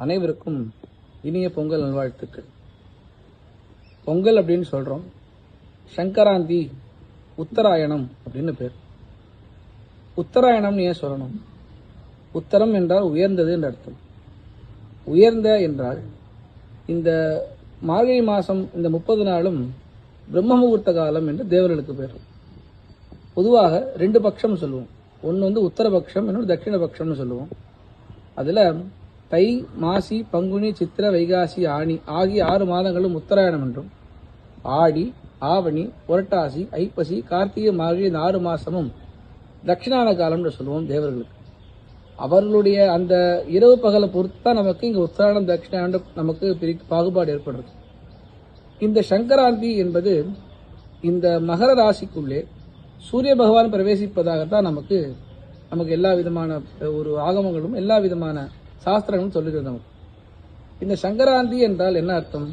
அனைவருக்கும் இனிய பொங்கல் நல்வாழ்த்துக்கள். பொங்கல் அப்படின்னு சொல்றோம். சங்கராந்தி, உத்தராயணம் அப்படின்னு பேர். உத்தராயணம்னு ஏன் சொல்லணும்? உத்தரம் என்றால் உயர்ந்தது என்று அர்த்தம். உயர்ந்த என்றால் இந்த மார்கழி மாசம் இந்த 30 நாளும் பிரம்ம முகூர்த்த காலம் என்று தேவர்களுக்கு பேர். பொதுவாக 2 பட்சம் சொல்லுவோம். ஒன்று உத்தரபக்ஷம், இன்னொன்று தட்சிணபக்ஷம்னு சொல்லுவோம். அதுல தை, மாசி, பங்குனி, சித்திர, வைகாசி, ஆனி ஆகிய 6 மாதங்களும் உத்தராயணம் என்றும், ஆடி, ஆவணி, புரட்டாசி, ஐப்பசி, கார்த்திகை, மார்கழி இந்த 6 மாசமும் தட்சிணாயன காலம்னு சொல்லுவோம் தேவர்களுக்கு. அவர்களுடைய அந்த இரவு பகலை பொறுத்துதான் நமக்கு இங்க உத்தராயணம் தட்சிணாயனம் நமக்கு பாகுபாடு ஏற்படுறது. இந்த சங்கராந்தி என்பது இந்த மகர ராசிக்குள்ளே சூரிய பகவான் பிரவேசிப்பதாகத்தான் நமக்கு எல்லா விதமான ஒரு ஆகமங்களும் எல்லா விதமான சாஸ்திரங்களும் சொல்லுகிறது. நமக்கு இந்த சங்கராந்தி என்றால் என்ன அர்த்தம்?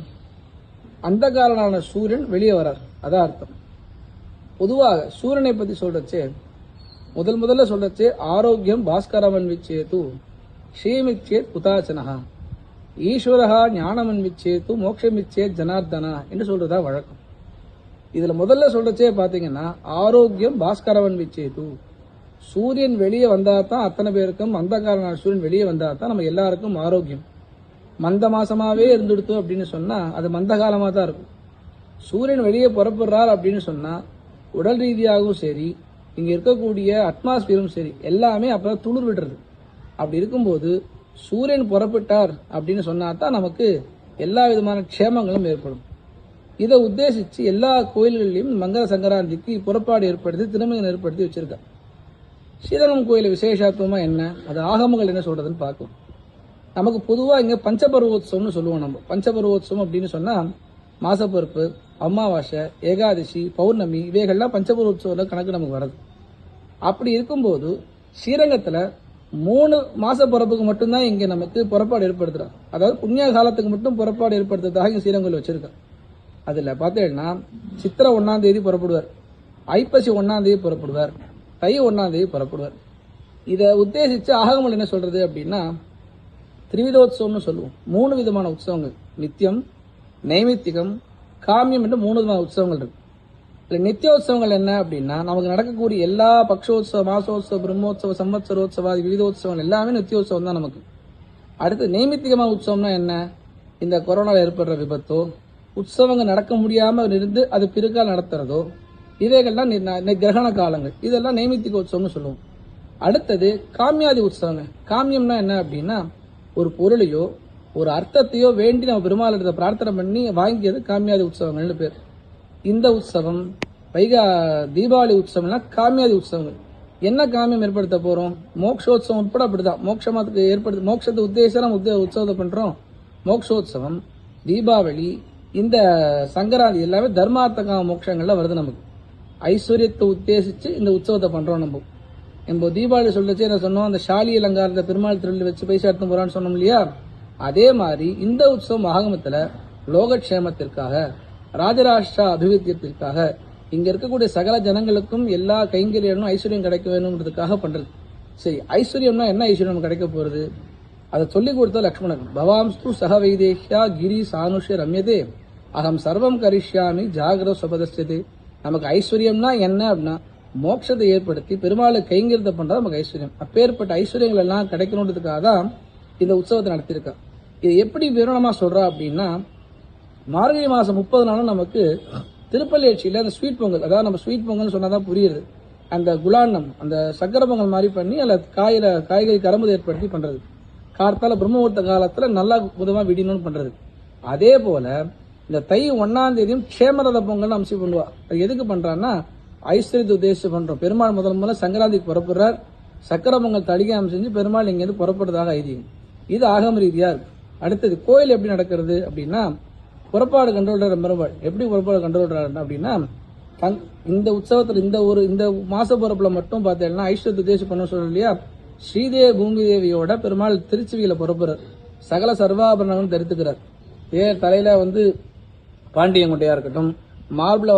அந்த காலனான சூரியன் வெளியே வரார், அதான் அர்த்தம். பொதுவாக சூரியனை பத்தி சொல்றச்சே முதல்ல சொல்றச்சே ஆரோக்கியம் பாஸ்கரமன் விச்சேது ஸ்ரீமிச்சேத் குதாச்சனஹா ஈஸ்வரஹா ஞானமன் விச்சேது மோட்சமிச்சேத் ஜனார்தனா என்று சொல்றதா வழக்கம். இதுல முதல்ல சொல்றச்சே பாத்தீங்கன்னா ஆரோக்கியம் பாஸ்கரவன் விச்சேது, சூரியன் வெளியே வந்தாதான் அத்தனை பேருக்கும், அந்த காரண சூரியன் வெளியே வந்தாதான் நம்ம எல்லாருக்கும் ஆரோக்கியம். மந்த மாசமாவே இருந்துடுத்து அப்படின்னு சொன்னா அது மந்த காலமா தான் இருக்கும். சூரியன் வெளியே புறப்படுறார் அப்படின்னு சொன்னா உடல் ரீதியாகவும் சரி, இங்க இருக்கக்கூடிய அட்மாஸ்பியரும் சரி, எல்லாமே அப்பதான் துளிர் விடுறது. அப்படி இருக்கும்போது சூரியன் புறப்பட்டார் அப்படின்னு சொன்னா தான் நமக்கு எல்லா விதமான க்ஷேமங்களும் ஏற்படும். இதை உத்தேசிச்சு எல்லா கோயில்களிலும் மங்கர சங்கராந்திக்கு புறப்பாடு ஏற்படுத்தி திருமணம் ஏற்படுத்தி வச்சிருக்கா. ஸ்ரீரங்கம் கோயில் விசேஷத்துவமா என்ன, அது ஆகமங்கள் என்ன சொல்றதுன்னு பார்க்கலாம். நமக்கு பொதுவா இங்க பஞ்சபர்வோத்சவம்னு சொல்லுவோம். நம்ம பஞ்சபர்வோத்சவம் அப்படின்னு சொன்னா மாசப்பருப்பு, அமாவாசை, ஏகாதசி, பௌர்ணமி இவைகள்லாம் பஞ்சபர்வோத்சவ கணக்கு நமக்கு வருது. அப்படி இருக்கும்போது ஸ்ரீரங்கத்துல 3 மாசப்பரப்புக்கு மட்டும்தான் இங்க நமக்கு புறப்பாடு ஏற்படுத்துறாங்க. அதாவது புண்ணிய காலத்துக்கு மட்டும் புறப்பாடு ஏற்படுத்துறதாக இங்க ஸ்ரீரங்கத்தில் வச்சிருக்காங்க. அதுல பார்த்தீங்கன்னா சித்திரை 1ஆம் தேதி புறப்படுவார், ஐப்பசி 1ஆம் தேதி புறப்படுவார், தை 1ஆம் தேதி புறப்படுவார். இதை உத்தேசிச்சு ஆகமங்கள் என்ன சொல்றது அப்படின்னா திரிவிதோத்சவம்னு சொல்லுவோம். 3 விதமான உற்சவங்கள், நித்தியம், நைமித்திகம், காமியம் என்று 3 விதமான உற்சவங்கள் இருக்கு. இல்ல நித்தியோத்சவங்கள் என்ன அப்படின்னா நமக்கு நடக்கக்கூடிய எல்லா பக்ஷோத்சவ, மாசோத்சவ, பிரம்மோத்சவ, சம்வத்சரோத்சவ, விவிதோத்சவம் எல்லாமே நித்தியோத்சவம் தான் நமக்கு. அடுத்து நைமித்திகமான உற்சவம்னா என்ன? இந்த கொரோனாவில் ஏற்படுற விபத்தோ, உற்சவங்கள் நடக்க முடியாம இருந்து அது பிறகால் நடத்துறதோ, இவைகள்லாம் கிரகண காலங்கள், இதெல்லாம் நைமித்திக உற்சவம்னு சொல்லுவோம். அடுத்தது காமியாதி உற்சவங்கள். காமியம்னா என்ன அப்படின்னா ஒரு பொருளையோ ஒரு அர்த்தத்தையோ வேண்டி நம்ம பெருமாள் இடத்தை பிரார்த்தனை பண்ணி வாங்கியது காமியாதி உற்சவங்கள்னு பேர். இந்த உற்சவம் தீபாவளி உற்சவம்னா காமியாதி உற்சவங்கள். என்ன காமியம் ஏற்படுத்த போறோம்? மோக்ஷோத்சவம் உட்பட அப்படிதான். மோட்சத்தை உத்தேசம் உற்சவத்தை பண்றோம். மோக்ஷோத்சவம், தீபாவளி, இந்த சங்கராந்தி எல்லாமே தர்மார்த்த மோட்சங்கள்ல வருது. நமக்கு ஐஸ்வர்யத்தை உத்தேசிச்சு இந்த உற்சவத்தை பண்றோம். நம்ம தீபாவளி சொல்லச்சு என்ன சொன்னோம்? அந்த ஷாலி அலங்காரத்தை பெருமாள் திருவிழா வச்சு பைசா எடுத்து போறான்னு சொன்னோம் இல்லையா? அதே மாதிரி இந்த உற்சவம் ஆகமத்துல லோகக்ஷேமத்திற்காக, ராஜராஷ்டிர அபிவிருத்தியத்திற்காக, இங்க இருக்கக்கூடிய சகல ஜனங்களுக்கும் எல்லா கைங்கரியனும் ஐஸ்வர்யம் கிடைக்க வேணும்ன்றதுக்காக பண்றது. சரி, ஐஸ்வர்யம்னா என்ன ஐஸ்வர்யம் கிடைக்க போறது? அதை சொல்லிக் கொடுத்த லக்ஷ்மணன். பவாம்ஸ்து சக வைதேஷ்யா கிரி சானுஷ்ய ரம்யதே அகம் சர்வம் கரிஷ்யாமி ஜாகிர சுபதஸ்யதே. நமக்கு ஐஸ்வர்யம்னா என்ன அப்படின்னா மோட்சத்தை ஏற்படுத்தி பெருமாளுக்கு கைங்கரியத்தை பண்றது நமக்கு ஐஸ்வர்யம். அப்பேற்பட்ட ஐஸ்வர்யங்கள் எல்லாம் கிடைக்கணுன்றதுக்காக தான் இந்த உற்சவத்தை நடத்தியிருக்கா. இது எப்படி விவரணமா சொல்றா அப்படின்னா மார்கழி மாசம் 30 நாளும் நமக்கு திருப்பள்ளியட்சியில அந்த ஸ்வீட் பொங்கல், அதாவது நம்ம ஸ்வீட் பொங்கல் சொன்னாதான் புரியுது, அந்த குலாண்டம், அந்த சக்கரை பொங்கல் மாதிரி பண்ணி அதில் காய்கறி கரம்பு ஏற்படுத்தி பண்றது. கார்த்தால பிரம்மமுகூர்த்த காலத்துல நல்லா புதமா விடினு பண்றது. அதே போல இந்த தை 1ஆம் தேதியும் க்ஷேமரத பொங்கல் அம்சி பண்ணுவா. அது எதுக்கு பண்றான்னா ஐஸ்வர்யத்தை உத்தேசிச்சு பண்றோம். பெருமாள் முதல்ல சங்கராந்திக்கு புறப்படுறார், சக்கர பொங்கல் தடிகாம செஞ்சு பெருமாள் இங்கிருந்து புறப்படுறதாக ஐதீகம். இது ஆகம ரீதியா இருக்கு. அடுத்தது கோயில் எப்படி நடக்கிறது அப்படின்னா புறப்பாடு கண்ட்ரோல்ற பெருமாள் எப்படி புறப்பாடு கண்ட்ரோல்றாரு அப்படின்னா இந்த உற்சவத்துல இந்த மாச பிறப்புல மட்டும் பார்த்தீங்கன்னா ஐஸ்வர்யத்தை உத்தேசிச்சு பண்ண சொல்றோம் இல்லையா? ஸ்ரீதேவி பூமி தேவியோட பெருமாள் திருச்சிவியில புறப்படுறார், சகல சர்வாபரணங்களும் தரித்துக்கிறார். தலையில பாண்டியங்குட்டையா இருக்கட்டும், மார்பிள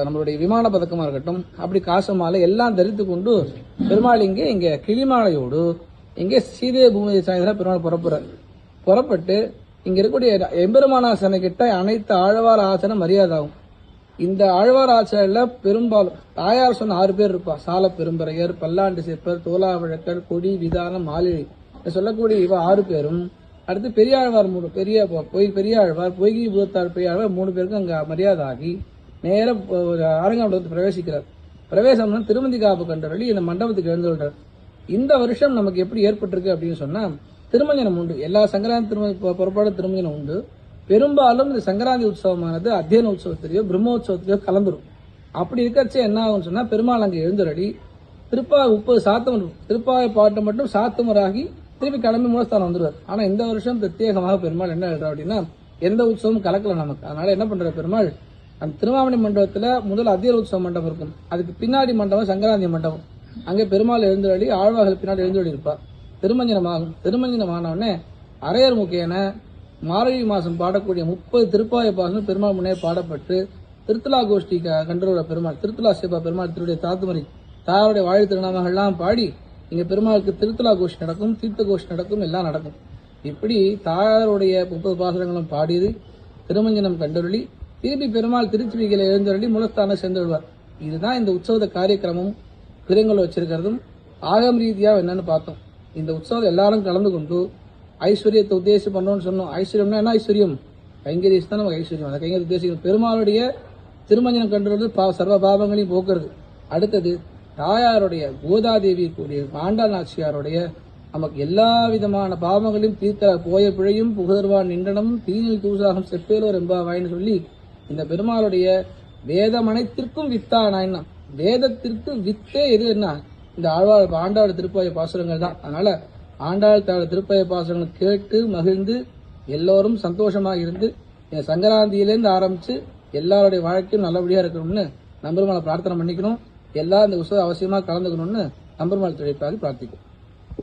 நம்மளுடைய விமான பதக்கமா இருக்கட்டும், அப்படி காச மாலை எல்லாம் தரித்து கொண்டு பெருமாள் இங்க கிளிமாலையோடு இங்கே சீதே பூமி சாயந்தரம் பெருமாள் புறப்பட்டு இங்க இருக்கக்கூடிய எம்பெருமானாசனை கிட்ட அனைத்து ஆழ்வார் ஆசன மரியாதாகும். இந்த ஆழ்வார் ஆசனையில பெரும்பாலும் தாயார் சொன்ன 6 பேர் இருப்பா. சால பெரும்பரையர், பல்லாண்டு சிற்பர், தோலாவழக்கர், கொடி, விதானம், மாலிழி சொல்லக்கூடிய இவ 6 பேரும். அடுத்து பெரியாழ்வார் பெரியாழ்வார், பொய்கி பூத்தார் பெரியாழ்வார் 3 பேருக்கும் அங்க மரியாதை ஆகி நேரம் அரங்காமண்டபத்தை பிரவேசிக்கிறார். பிரவேசம் திருமந்தி காப்பு கண்டவழி இந்த மண்டபத்துக்கு எழுந்துள்ளார். இந்த வருஷம் நமக்கு எப்படி ஏற்பட்டிருக்கு அப்படின்னு சொன்னா திருமஞ்சனம் உண்டு. எல்லா சங்கராந்தி புறப்பாடு திருமஞ்சனம் உண்டு. பெரும்பாலும் இந்த சங்கராந்தி உற்சவமானது அத்தியன உற்சவத்திலேயோ பிரம்மோற்சவத்திலேயோ கலந்துரும். அப்படி இருக்கச்சே என்ன ஆகும்னு சொன்னா பெருமாள் அங்கே எழுந்துரடி திருப்பாவை 30 சாத்தம் திருப்பாவை பாட்டு மட்டும் சாத்துமராகி திருப்பி கிளம்பி மூலஸ்தானம் வந்துருவார். ஆனா இந்த வருஷம் பிரத்யேகமாக பெருமாள் என்ன எழுதுறா அப்படின்னா எந்த உற்சவமும் கலக்கல நமக்கு. அதனால என்ன பண்ற பெருமாள் அந்த திருவாமணி மண்டபத்துல முதல் அத்தியன உற்சவ மண்டபம் இருக்கும். அதுக்கு பின்னாடி மண்டபம் சங்கராந்தி மண்டபம். அங்கே பெருமாள் எழுந்துரடி ஆழ்வார்கள் பின்னாடி எழுந்துரடி இருப்பார். திருமஞ்சனமாகும். திருமஞ்சனமானவுடனே அரையர் முக்கியன மார்கழி மாசம் பாடக்கூடிய 30 திருப்பாய பாசனம் பெருமாள் முன்னே பாடப்பட்டு திருத்தலா கோஷ்டி கண்டரோட பெருமாள் திருத்தலா சேபா பெருமாள் திருடைய தாத்துமரி தாருடைய வாழ் திருநாமங்கள்லாம் பாடி இங்க பெருமாளுக்கு திருத்தலா கோஷ்டி நடக்கும், தீர்த்த கோஷ்டி நடக்கும், எல்லாம் நடக்கும். இப்படி தாயாருடைய 30 பாசனங்களும் பாடியது திருமஞ்சனம் கண்டருளி திருப்பி பெருமாள் திருச்சிவிகளை எழுந்தருளி மூலஸ்தானம் சென்றுள்ளார். இதுதான் இந்த உற்சவ காரியக்கிரமம் பிறங்கள் வச்சிருக்கிறதும் ஆகம் ரீதியா என்னன்னு பார்த்தோம். இந்த உற்சவம் எல்லாரும் கலந்து கொண்டு ஐஸ்வர்யத்தை உத்தேசம் பண்ணோம்னு சொன்னோம். ஐஸ்வர்யம்னா என்ன ஐஸ்வர்யம்? கைங்கரியம் தான் நமக்கு ஐஸ்வர்யம். அந்த கைங்கரிய உத்தேசிக்கும் பெருமாளுடைய திருமஞ்சனம் கண்டுறது சர்வ பாவங்களையும் போக்குறது. அடுத்தது தாயாருடைய கோதாதேவி கூடிய ஆண்டாள் நாச்சியாருடைய நமக்கு எல்லா விதமான பாவங்களையும் தீர்த்த போய பிழையும் புகழ்வான் நின்றனம் தீனில் தூசாகம் செப்பேலோர் எம்பாவாயின்னு சொல்லி இந்த பெருமாளுடைய வேதம் அனைத்திற்கும் வித்தானா வேதத்திற்கு வித்தே எது என்ன இந்த ஆண்டாள் திருப்பாய பாசுரங்கள் தான். அதனால ஆண்டாள் திருப்பாய பாசுரங்கள் கேட்டு மகிழ்ந்து எல்லோரும் சந்தோஷமாக இருந்து சங்கராந்தியிலேருந்து ஆரம்பிச்சு எல்லாருடைய வாழ்க்கையும் நல்லபடியா இருக்கணும்னு நம்பெருமாளை பிரார்த்தனை பண்ணிக்கணும். எல்லாரும் இந்த உற்சவம் அவசியமா கலந்துக்கணும்னு நம்பெருமாள் திளைப்பாக பிரார்த்திக்கும்.